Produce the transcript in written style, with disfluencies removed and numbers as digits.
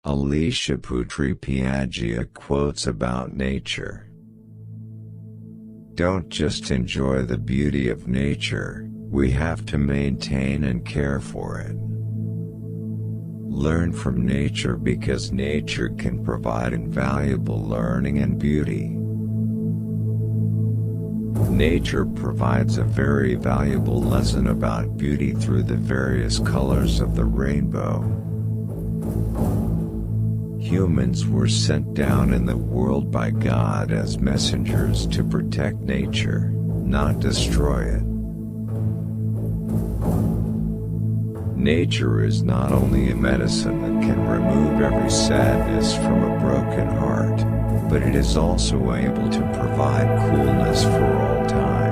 Alicia Putri Piaggia quotes about nature. Don't just enjoy the beauty of nature, we have to maintain and care for it. Learn from nature because nature can provide invaluable learning and beauty. Nature provides a very valuable lesson about beauty through the various colors of the rainbow. Humans were sent down in the world by God as messengers to protect nature, not destroy it. Nature is not only a medicine that can remove every sadness from a broken heart, but it is also able to provide coolness for all time.